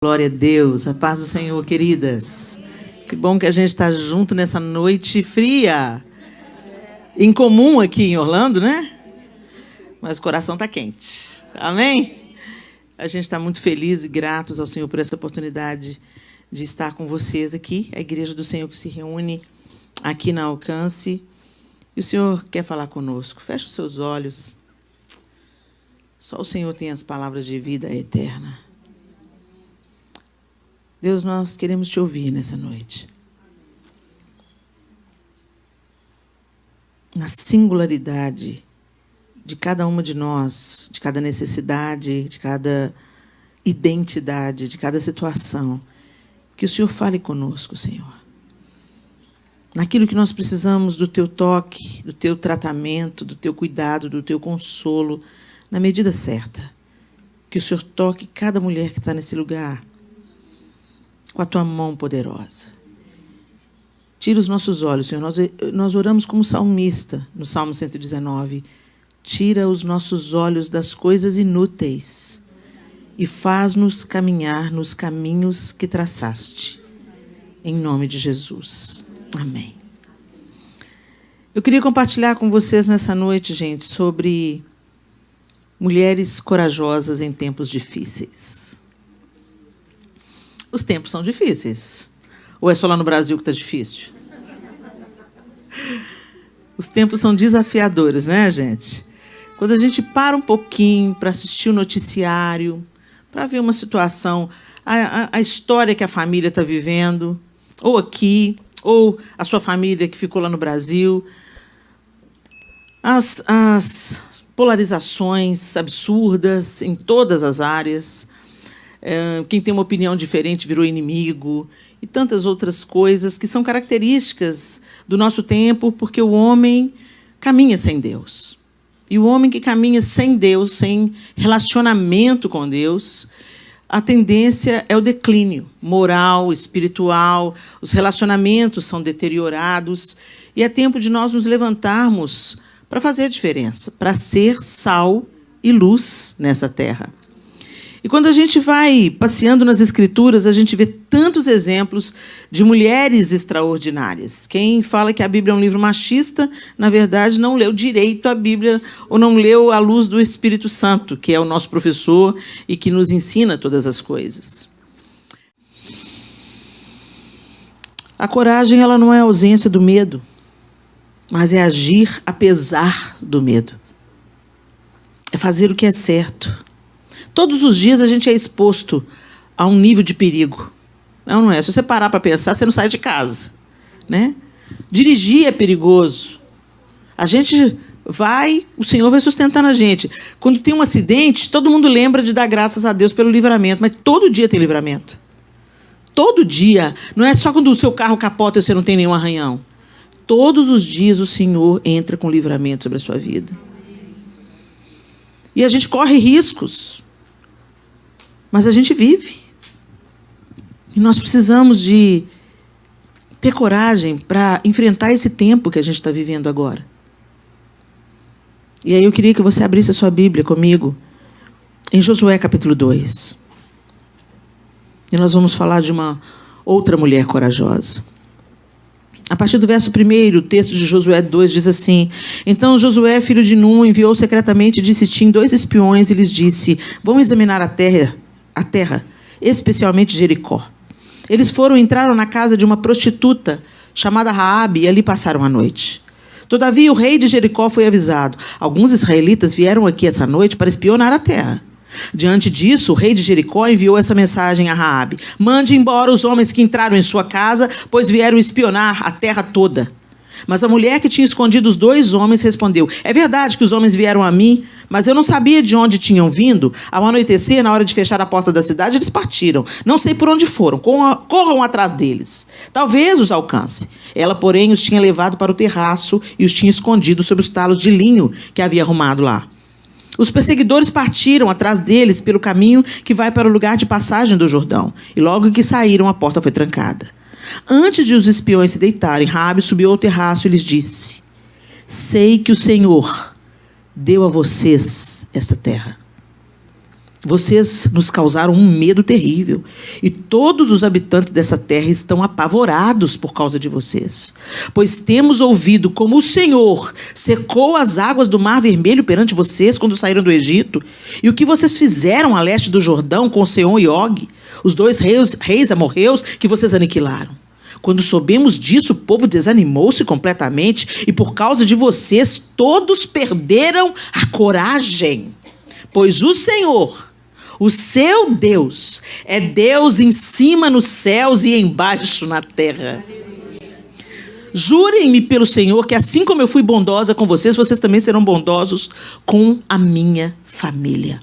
Glória a Deus, a paz do Senhor, queridas. Que bom que a gente está junto nessa noite fria. Incomum aqui em Orlando, né? Mas o coração está quente. Amém? A gente está muito feliz e gratos ao Senhor por essa oportunidade de estar com vocês aqui. A Igreja do Senhor que se reúne aqui na Alcance. E o Senhor quer falar conosco. Feche os seus olhos. Só o Senhor tem as palavras de vida eterna. Deus, nós queremos te ouvir nessa noite. Na singularidade de cada uma de nós, de cada necessidade, de cada identidade, de cada situação, que o Senhor fale conosco, Senhor. Naquilo que nós precisamos do teu toque, do teu tratamento, do teu cuidado, do teu consolo, na medida certa. Que o Senhor toque cada mulher que está nesse lugar, com a tua mão poderosa. Tira os nossos olhos, Senhor. Nós oramos como salmista, no Salmo 119. Tira os nossos olhos das coisas inúteis e faz-nos caminhar nos caminhos que traçaste. Em nome de Jesus. Amém. Eu queria compartilhar com vocês nessa noite, gente, sobre mulheres corajosas em tempos difíceis. Os tempos são difíceis. Ou é só lá no Brasil que está difícil? Os tempos são desafiadores, né, gente? Quando a gente para um pouquinho para assistir o noticiário, para ver uma situação, a história que a família está vivendo, ou aqui, ou a sua família que ficou lá no Brasil, as polarizações absurdas em todas as áreas. Quem tem uma opinião diferente virou inimigo, e tantas outras coisas que são características do nosso tempo, porque o homem caminha sem Deus. E o homem que caminha sem Deus, sem relacionamento com Deus, a tendência é o declínio moral, espiritual, os relacionamentos são deteriorados, e é tempo de nós nos levantarmos para fazer a diferença, para ser sal e luz nessa terra. E quando a gente vai passeando nas Escrituras, a gente vê tantos exemplos de mulheres extraordinárias. Quem fala que a Bíblia é um livro machista, na verdade, não leu direito a Bíblia ou não leu à luz do Espírito Santo, que é o nosso professor e que nos ensina todas as coisas. A coragem, ela não é a ausência do medo, mas é agir apesar do medo. É fazer o que é certo. Todos os dias a gente é exposto a um nível de perigo. Não é? Se você parar para pensar, você não sai de casa, né? Dirigir é perigoso. A gente vai, o Senhor vai sustentando a gente. Quando tem um acidente, todo mundo lembra de dar graças a Deus pelo livramento, mas todo dia tem livramento. Todo dia. Não é só quando o seu carro capota e você não tem nenhum arranhão. Todos os dias o Senhor entra com livramento sobre a sua vida. E a gente corre riscos. Mas a gente vive. E nós precisamos de ter coragem para enfrentar esse tempo que a gente está vivendo agora. E aí eu queria que você abrisse a sua Bíblia comigo em Josué capítulo 2. E nós vamos falar de uma outra mulher corajosa. A partir do verso 1, o texto de Josué 2 diz assim: Então Josué, filho de Nun, enviou secretamente de Sitim 2 espiões e lhes disse: Vão examinar a terra, especialmente Jericó. Eles entraram na casa de uma prostituta chamada Raabe e ali passaram a noite. Todavia o rei de Jericó foi avisado: alguns israelitas vieram aqui essa noite para espionar a terra. Diante disso, o rei de Jericó enviou essa mensagem a Raabe: Mande embora os homens que entraram em sua casa, pois vieram espionar a terra toda. Mas a mulher que tinha escondido os 2 homens respondeu: É verdade que os homens vieram a mim, mas eu não sabia de onde tinham vindo. Ao anoitecer, na hora de fechar a porta da cidade, eles partiram. Não sei por onde foram. Corram atrás deles. Talvez os alcance. Ela, porém, os tinha levado para o terraço e os tinha escondido sob os talos de linho que havia arrumado lá. Os perseguidores partiram atrás deles pelo caminho que vai para o lugar de passagem do Jordão. E logo que saíram, a porta foi trancada. Antes de os espiões se deitarem, Raabe subiu ao terraço e lhes disse: Sei que o Senhor deu a vocês esta terra. Vocês nos causaram um medo terrível, e todos os habitantes dessa terra estão apavorados por causa de vocês. Pois temos ouvido como o Senhor secou as águas do Mar Vermelho perante vocês quando saíram do Egito, e o que vocês fizeram a leste do Jordão com Seom e Og, os dois reis amorreus que vocês aniquilaram. Quando soubemos disso, o povo desanimou-se completamente, e por causa de vocês todos perderam a coragem. Pois o Senhor, o seu Deus, é Deus em cima nos céus e embaixo na terra. Jurem-me pelo Senhor que assim como eu fui bondosa com vocês, vocês também serão bondosos com a minha família.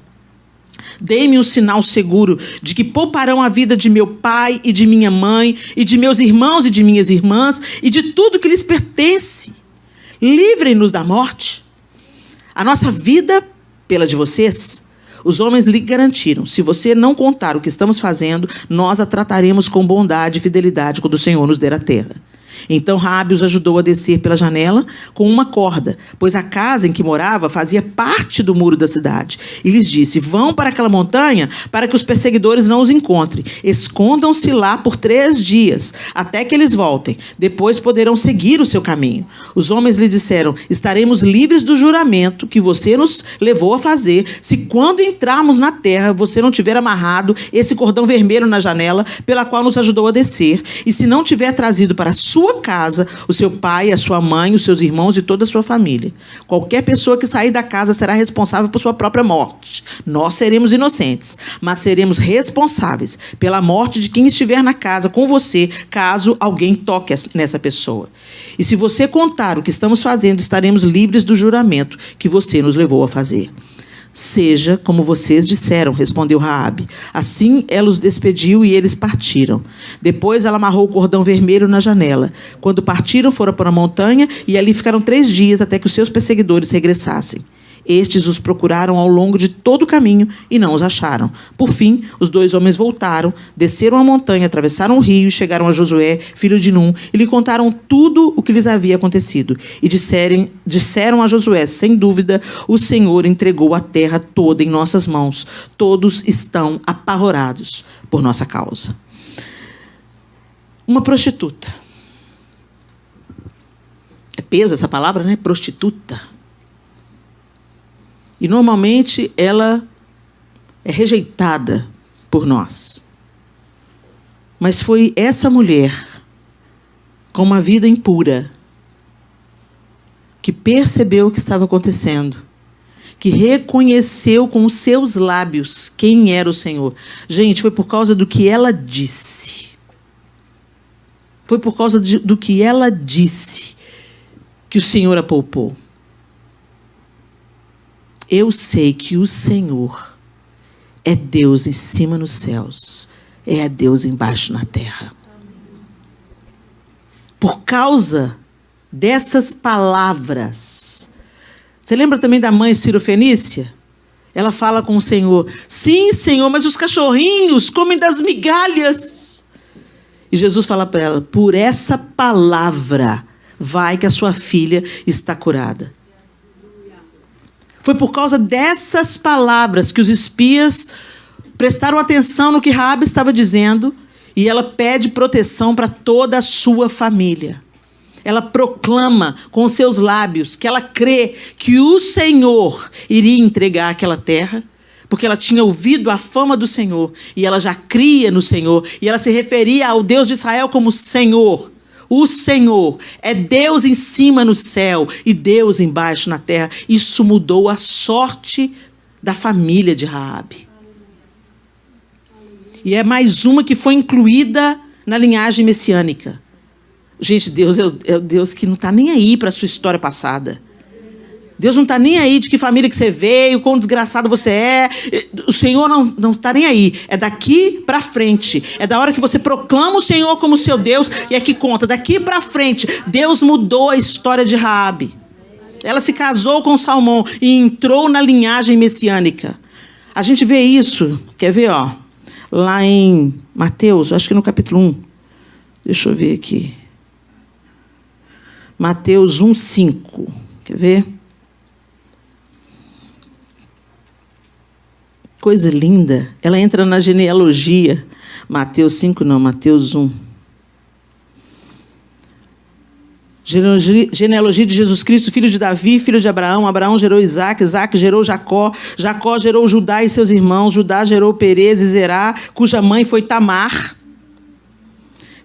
Deem-me um sinal seguro de que pouparão a vida de meu pai e de minha mãe, e de meus irmãos e de minhas irmãs, e de tudo que lhes pertence. Livrem-nos da morte. A nossa vida pela de vocês. Os homens lhe garantiram: se você não contar o que estamos fazendo, nós a trataremos com bondade e fidelidade quando o Senhor nos der a terra. Então Raabe os ajudou a descer pela janela com uma corda, pois a casa em que morava fazia parte do muro da cidade. E lhes disse: vão para aquela montanha para que os perseguidores não os encontrem. Escondam-se lá por 3 dias, até que eles voltem. Depois poderão seguir o seu caminho. Os homens lhe disseram: estaremos livres do juramento que você nos levou a fazer, se quando entrarmos na terra você não tiver amarrado esse cordão vermelho na janela pela qual nos ajudou a descer, e se não tiver trazido para a sua casa o seu pai, a sua mãe, os seus irmãos e toda a sua família. Qualquer pessoa que sair da casa será responsável por sua própria morte. Nós seremos inocentes, mas seremos responsáveis pela morte de quem estiver na casa com você, caso alguém toque nessa pessoa. E se você contar o que estamos fazendo, estaremos livres do juramento que você nos levou a fazer. Seja como vocês disseram, respondeu Raabe. Assim ela os despediu e eles partiram. Depois ela amarrou o cordão vermelho na janela. Quando partiram, foram para a montanha e ali ficaram 3 dias até que os seus perseguidores regressassem. Estes os procuraram ao longo de todo o caminho e não os acharam. Por fim, os 2 homens voltaram, desceram a montanha, atravessaram o rio e chegaram a Josué, filho de Num, e lhe contaram tudo o que lhes havia acontecido. E disseram a Josué: sem dúvida, o Senhor entregou a terra toda em nossas mãos. Todos estão apavorados por nossa causa. Uma prostituta. É peso essa palavra, né? Prostituta. E, normalmente, ela é rejeitada por nós. Mas foi essa mulher, com uma vida impura, que percebeu o que estava acontecendo, que reconheceu com os seus lábios quem era o Senhor. Gente, foi por causa do que ela disse. Foi por causa do que ela disse que o Senhor a poupou. Eu sei que o Senhor é Deus em cima nos céus, é Deus embaixo na terra. Por causa dessas palavras. Você lembra também da mãe Cirofenícia? Ela fala com o Senhor: sim, Senhor, mas os cachorrinhos comem das migalhas. E Jesus fala para ela: por essa palavra, vai que a sua filha está curada. Foi por causa dessas palavras que os espias prestaram atenção no que Raabe estava dizendo, e ela pede proteção para toda a sua família. Ela proclama com os seus lábios que ela crê que o Senhor iria entregar aquela terra, porque ela tinha ouvido a fama do Senhor, e ela já cria no Senhor, e ela se referia ao Deus de Israel como Senhor. O Senhor é Deus em cima no céu e Deus embaixo na terra. Isso mudou a sorte da família de Raabe. E é mais uma que foi incluída na linhagem messiânica. Gente, Deus é o Deus que não está nem aí para a sua história passada. Deus não está nem aí de que família que você veio, quão desgraçado você é. O Senhor não está nem aí. É daqui para frente. É da hora que você proclama o Senhor como seu Deus, e é que conta. Daqui para frente, Deus mudou a história de Raabe. Ela se casou com Salmão e entrou na linhagem messiânica. A gente vê isso, quer ver, ó, lá em Mateus, acho que no capítulo 1. Deixa eu ver aqui. Mateus 1:5. Quer ver? coisa linda. Ela entra na genealogia. Mateus 5, não, Mateus 1. Genealogia de Jesus Cristo, filho de Davi, filho de Abraão. Abraão gerou Isaac, Isaac gerou Jacó. Jacó gerou Judá e seus irmãos. Judá gerou Perez e Zerá, cuja mãe foi Tamar.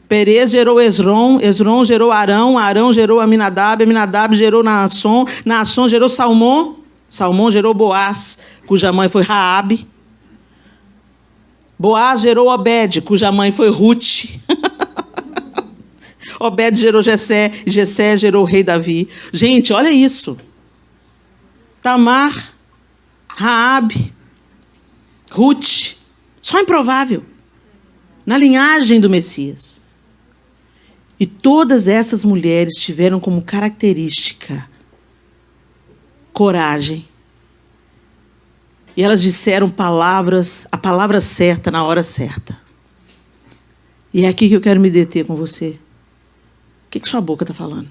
Perez gerou Esrom, Esrom gerou Arão, Arão gerou Aminadab, Aminadab gerou Naasson, Naasson gerou Salmão, Salmão gerou Boaz, cuja mãe foi Raabe. Boaz gerou Obed, cuja mãe foi Ruth. Obed gerou Jessé, Jessé gerou o rei Davi. Gente, olha isso. Tamar, Raabe, Ruth, só improvável. Na linhagem do Messias. E todas essas mulheres tiveram como característica coragem. E elas disseram palavras, a palavra certa na hora certa. E é aqui que eu quero me deter com você. O que sua boca está falando?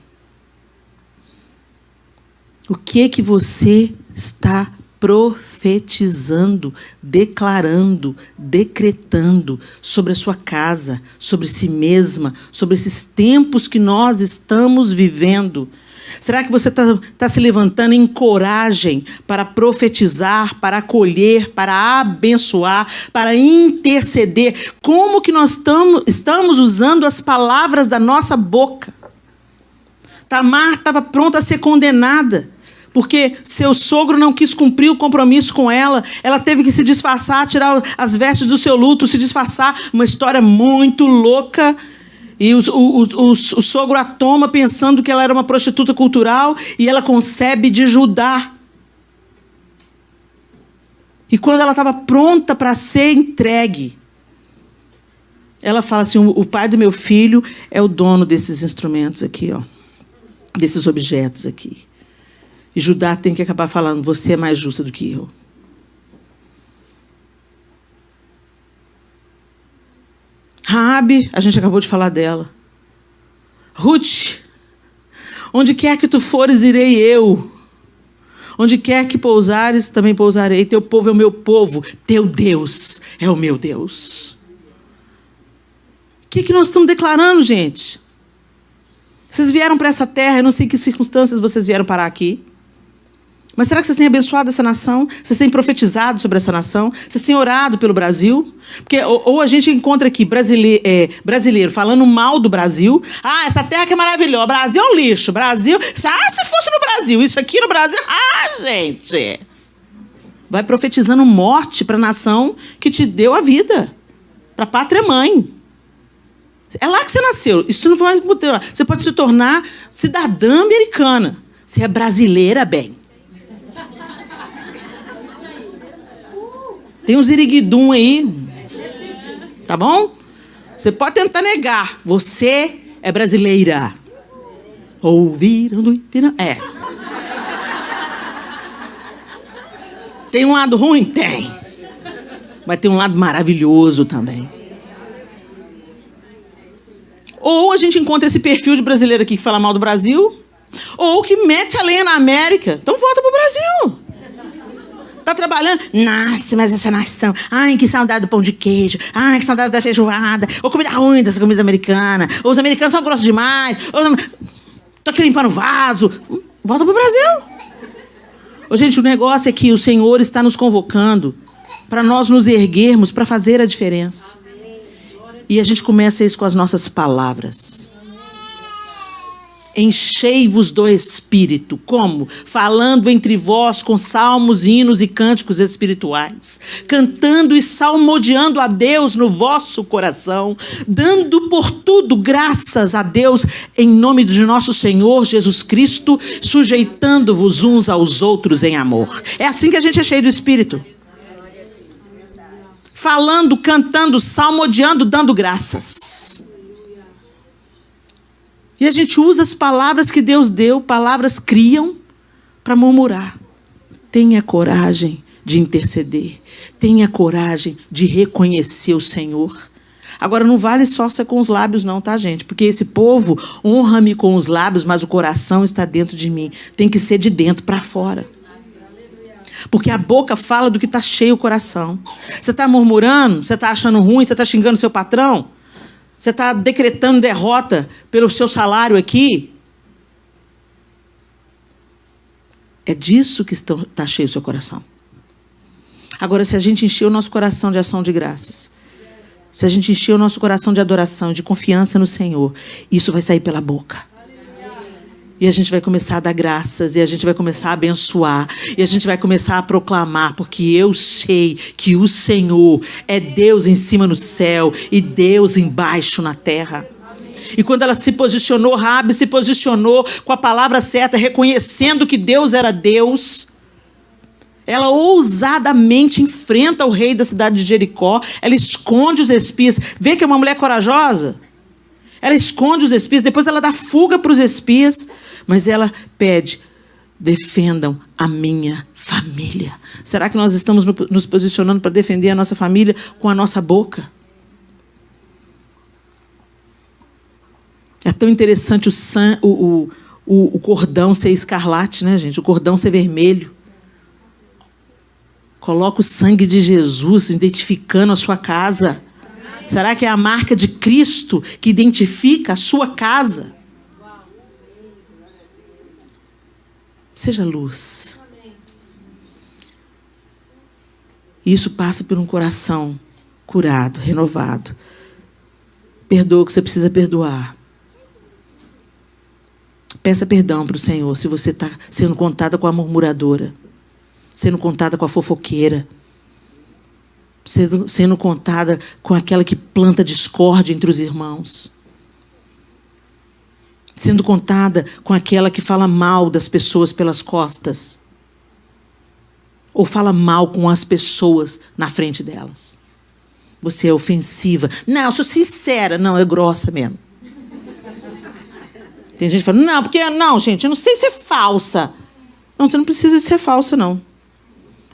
O que você está profetizando, declarando, decretando sobre a sua casa, sobre si mesma, sobre esses tempos que nós estamos vivendo? Será que você está se levantando em coragem para profetizar, para acolher, para abençoar, para interceder? Como que nós estamos usando as palavras da nossa boca? Tamar estava pronta a ser condenada, porque seu sogro não quis cumprir o compromisso com ela. Ela teve que se disfarçar, tirar as vestes do seu luto, se disfarçar. Uma história muito louca. E o sogro a toma pensando que ela era uma prostituta cultural e ela concebe de Judá. E quando ela estava pronta para ser entregue, ela fala assim: o pai do meu filho é o dono desses instrumentos aqui, ó, desses objetos aqui. E Judá tem que acabar falando: você é mais justa do que eu. Raabe, a gente acabou de falar dela. Ruth, onde quer que tu fores, irei eu. Onde quer que pousares, também pousarei. Teu povo é o meu povo, teu Deus é o meu Deus. O que nós estamos declarando, gente? Vocês vieram para essa terra, eu não sei em que circunstâncias vocês vieram parar aqui. Mas será que vocês têm abençoado essa nação? Vocês têm profetizado sobre essa nação? Vocês têm orado pelo Brasil? Porque ou a gente encontra aqui brasileiro falando mal do Brasil. Ah, essa terra que é maravilhosa. Brasil é um lixo. Brasil... Ah, se fosse no Brasil. Isso aqui no Brasil... Ah, gente. Vai profetizando morte para a nação que te deu a vida. Para a pátria mãe. É lá que você nasceu. Isso não vai mudar. Você pode se tornar cidadã americana. Você é brasileira, bem. Tem uns iriguidum aí, tá bom? Você pode tentar negar. Você é brasileira. Ouviram? É. Tem um lado ruim? Tem. Mas tem um lado maravilhoso também. Ou a gente encontra esse perfil de brasileiro aqui que fala mal do Brasil, ou que mete a lenha na América. Então volta pro Brasil. Tá trabalhando? Nossa, mas essa nação... Ai, que saudade do pão de queijo. Ai, que saudade da feijoada. Ou comida ruim dessa comida americana. Ou os americanos são grossos demais. Ou... Tô aqui limpando vaso. Volta pro Brasil. Ô, gente, o negócio é que o Senhor está nos convocando para nós nos erguermos, para fazer a diferença. E a gente começa isso com as nossas palavras. Enchei-vos do Espírito. Como? Falando entre vós com salmos, hinos e cânticos espirituais, cantando e salmodiando a Deus no vosso coração, dando por tudo graças a Deus em nome de nosso Senhor Jesus Cristo, sujeitando-vos uns aos outros em amor. É assim que a gente é cheio do Espírito. Falando, cantando, salmodiando, dando graças. E a gente usa as palavras que Deus deu, palavras criam, para murmurar. Tenha coragem de interceder. Tenha coragem de reconhecer o Senhor. Agora, não vale só ser com os lábios não, tá, gente? Porque esse povo honra-me com os lábios, mas o coração está dentro de mim. Tem que ser de dentro para fora. Porque a boca fala do que está cheio o coração. Você está murmurando? Você está achando ruim? Você está xingando seu patrão? Você está decretando derrota pelo seu salário aqui? É disso que está cheio o seu coração. Agora, se a gente encher o nosso coração de ação de graças, se a gente encher o nosso coração de adoração, de confiança no Senhor, isso vai sair pela boca. E a gente vai começar a dar graças, e a gente vai começar a abençoar, e a gente vai começar a proclamar, porque eu sei que o Senhor é Deus em cima no céu e Deus embaixo na terra. E quando ela se posicionou, Raabe se posicionou com a palavra certa, reconhecendo que Deus era Deus. Ela ousadamente enfrenta o rei da cidade de Jericó. Ela esconde os espias. Vê que é uma mulher corajosa. Ela esconde os espias. Depois ela dá fuga para os espias. Mas ela pede: defendam a minha família. Será que nós estamos nos posicionando para defender a nossa família com a nossa boca? É tão interessante o cordão ser escarlate, né, gente? O cordão ser vermelho. Coloca o sangue de Jesus identificando a sua casa. Será que é a marca de Cristo que identifica a sua casa? Seja luz. Isso passa por um coração curado, renovado. Perdoa o que você precisa perdoar. Peça perdão para o Senhor se você está sendo contada com a murmuradora, sendo contada com a fofoqueira, sendo contada com aquela que planta discórdia entre os irmãos, sendo contada com aquela que fala mal das pessoas pelas costas, ou fala mal com as pessoas na frente delas. Você é ofensiva. Não, eu sou sincera. Não, é grossa mesmo. Tem gente que fala: não, porque não, gente, eu não sei ser falsa. Não, você não precisa ser falsa, não.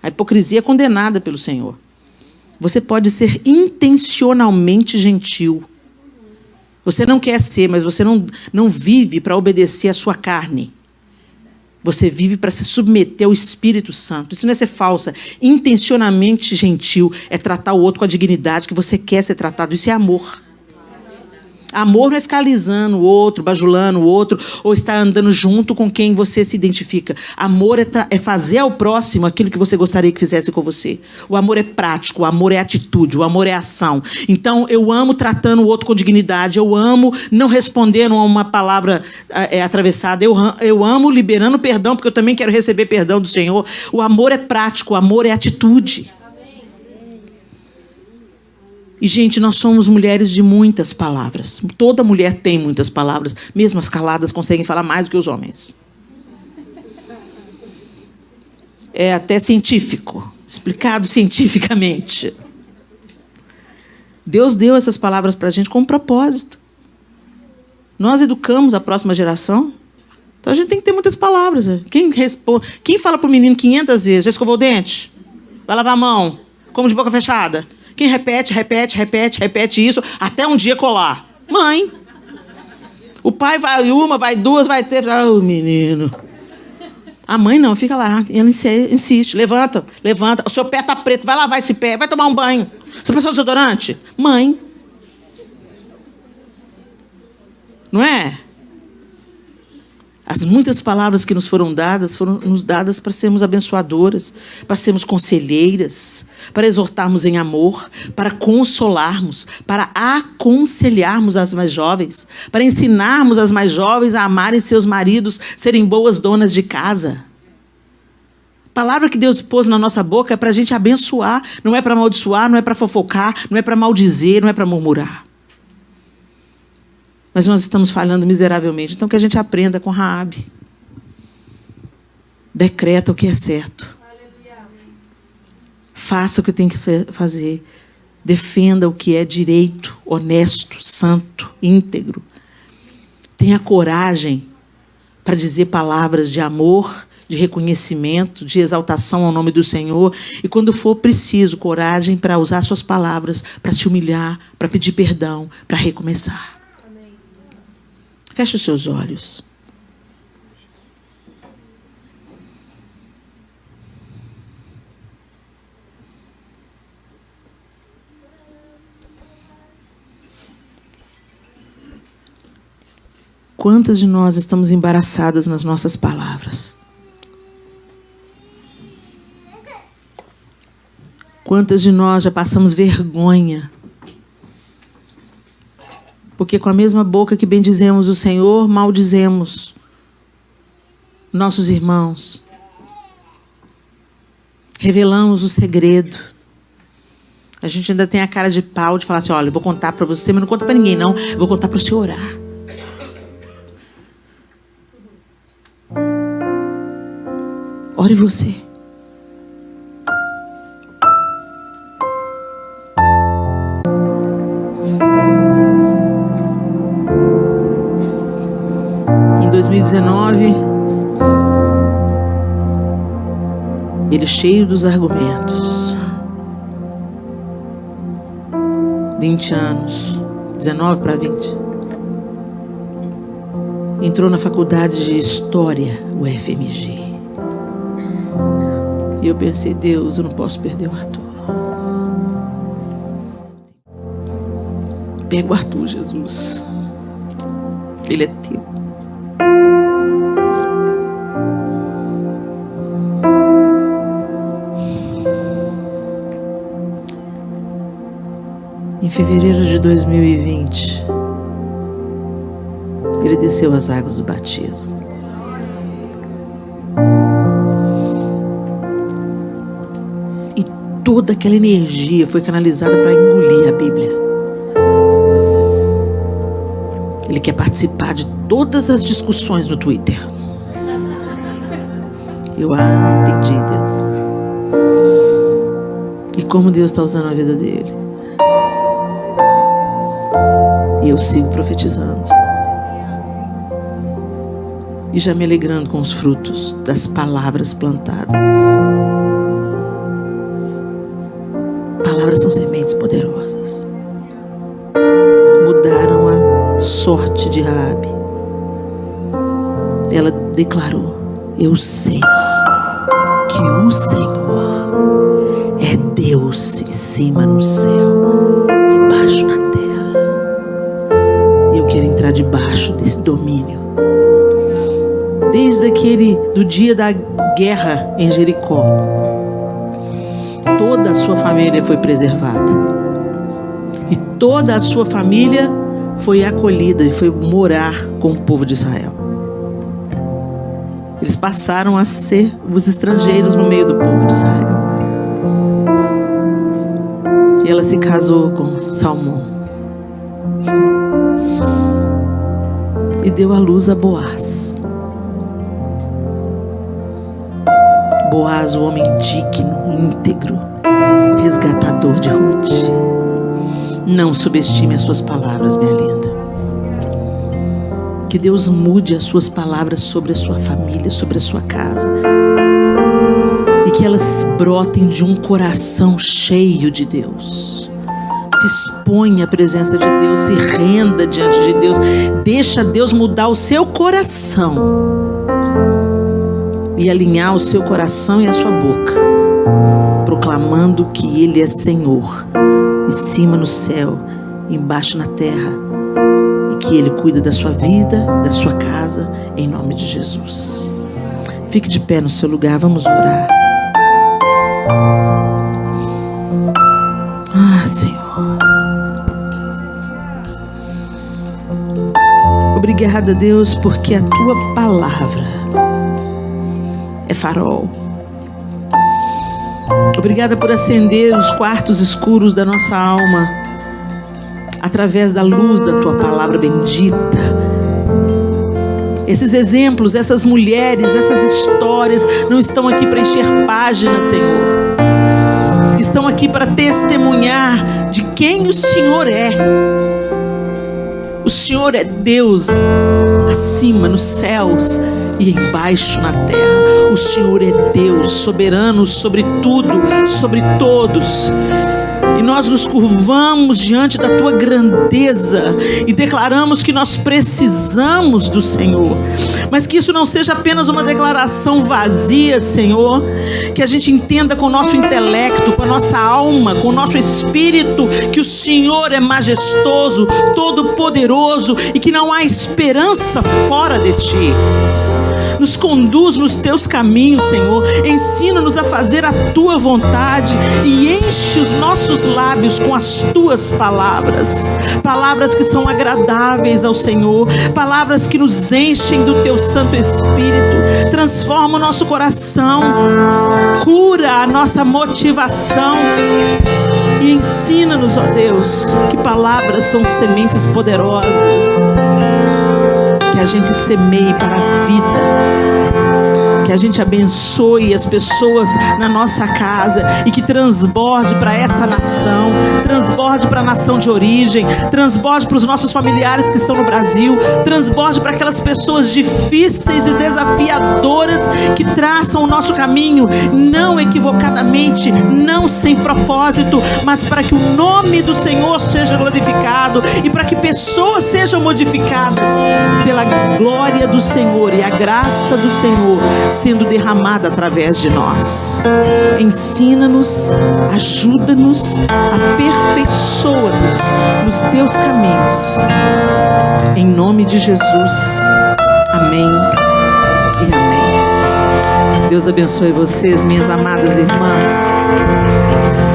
A hipocrisia é condenada pelo Senhor. Você pode ser intencionalmente gentil. Você não quer ser, mas você não vive para obedecer à sua carne. Você vive para se submeter ao Espírito Santo. Isso não é ser falsa. Intencionalmente gentil é tratar o outro com a dignidade que você quer ser tratado. Isso é amor. Amor não é ficar alisando o outro, bajulando o outro, ou estar andando junto com quem você se identifica. Amor é fazer ao próximo aquilo que você gostaria que fizesse com você. O amor é prático, o amor é atitude, o amor é ação. Então, eu amo tratando o outro com dignidade, eu amo não respondendo a uma palavra atravessada, eu amo liberando perdão, porque eu também quero receber perdão do Senhor. O amor é prático, o amor é atitude. E, gente, nós somos mulheres de muitas palavras. Toda mulher tem muitas palavras. Mesmo as caladas conseguem falar mais do que os homens. É até científico. Explicado cientificamente. Deus deu essas palavras para a gente com um propósito. Nós educamos a próxima geração. Então, a gente tem que ter muitas palavras. Quem fala para o menino 500 vezes: já escovou o dente? Vai lavar a mão? Como de boca fechada? Quem repete isso até um dia colar? Mãe. O pai vai uma, vai duas, vai três. Ah, o menino. A mãe não, fica lá. Ela insiste. Levanta. O seu pé está preto. Vai lavar esse pé. Vai tomar um banho. Você passou desodorante? Mãe. Não é? As muitas palavras que nos foram nos dadas para sermos abençoadoras, para sermos conselheiras, para exortarmos em amor, para consolarmos, para aconselharmos as mais jovens, para ensinarmos as mais jovens a amarem seus maridos, serem boas donas de casa. A palavra que Deus pôs na nossa boca é para a gente abençoar, não é para amaldiçoar, não é para fofocar, não é para maldizer, não é para murmurar. Mas nós estamos falhando miseravelmente. Então, que a gente aprenda com Raabe. Decreta o que é certo. Faça o que tem que fazer. Defenda o que é direito, honesto, santo, íntegro. Tenha coragem para dizer palavras de amor, de reconhecimento, de exaltação ao nome do Senhor. E, quando for preciso, coragem para usar suas palavras, para se humilhar, para pedir perdão, para recomeçar. Feche os seus olhos. quantas de nós estamos embaraçadas nas nossas palavras? Quantas de nós já passamos vergonha? Porque com a mesma boca que bendizemos o Senhor, maldizemos nossos irmãos. Revelamos o segredo. A gente ainda tem a cara de pau de falar assim: olha, eu vou contar para você, mas não conta para ninguém não. Eu vou contar para o senhor orar. Ore você. Em 2019, ele cheio dos argumentos. 20 anos, 19 para 20. Entrou na faculdade de História, o FMG. E eu pensei: Deus, eu não posso perder o Arthur. Pega o Arthur, Jesus. Ele é teu. Em fevereiro de 2020, ele desceu as águas do batismo. E toda aquela energia foi canalizada para engolir a Bíblia. Ele quer participar de todas as discussões no Twitter. Eu entendi, Deus. E como Deus está usando a vida dele. E eu sigo profetizando. E já me alegrando com os frutos das palavras plantadas. Palavras são sementes poderosas. Mudaram a sorte de Raabe. Ela declarou: eu sei que o Senhor é Deus em cima no céu, embaixo na terra. E eu quero entrar debaixo desse domínio. Desde do dia da guerra em Jericó, toda a sua família foi preservada. E toda a sua família foi acolhida e foi morar com o povo de Israel. Eles passaram a ser os estrangeiros no meio do povo de Israel. E ela se casou com Salmão. E deu à luz a Boaz. Boaz, o homem digno, íntegro, resgatador de Ruth. Não subestime as suas palavras, minha linda. Que Deus mude as suas palavras sobre a sua família, sobre a sua casa. E que elas brotem de um coração cheio de Deus. Se exponha à presença de Deus, se renda diante de Deus. Deixa Deus mudar o seu coração. E alinhar o seu coração e a sua boca, proclamando que Ele é Senhor, em cima no céu, embaixo na terra, e que Ele cuida da sua vida, da sua casa, em nome de Jesus. Fique de pé no seu lugar, vamos orar. Senhor. Obrigada, Deus, porque a Tua palavra é farol. Obrigada por acender os quartos escuros da nossa alma através da luz da Tua palavra bendita. Esses exemplos, essas mulheres, essas histórias não estão aqui para encher páginas, Senhor. Estão aqui para testemunhar de quem o Senhor é. O Senhor é Deus acima nos céus e embaixo na terra. O Senhor é Deus soberano sobre tudo, sobre todos. E nós nos curvamos diante da tua grandeza e declaramos que nós precisamos do Senhor. Mas que isso não seja apenas uma declaração vazia, Senhor, que a gente entenda com o nosso intelecto, com a nossa alma, com o nosso espírito, que o Senhor é majestoso, todo-poderoso e que não há esperança fora de Ti. Nos conduz nos teus caminhos, Senhor. Ensina-nos a fazer a tua vontade e enche os nossos lábios com as tuas palavras. Palavras que são agradáveis ao Senhor. Palavras que nos enchem do teu Santo Espírito. Transforma o nosso coração. Cura a nossa motivação. E ensina-nos, ó Deus, que palavras são sementes poderosas. Que a gente semeie para a vida, que a gente abençoe as pessoas na nossa casa e que transborde para essa nação, transborde para a nação de origem, transborde para os nossos familiares que estão no Brasil, transborde para aquelas pessoas difíceis e desafiadoras que traçam o nosso caminho, não equivocadamente, não sem propósito, mas para que o nome do Senhor seja glorificado e para que pessoas sejam modificadas pela glória do Senhor e a graça do Senhor sendo derramada através de nós. Ensina-nos, ajuda-nos, aperfeiçoa-nos nos teus caminhos. Em nome de Jesus. Amém e amém. Deus abençoe vocês, minhas amadas irmãs.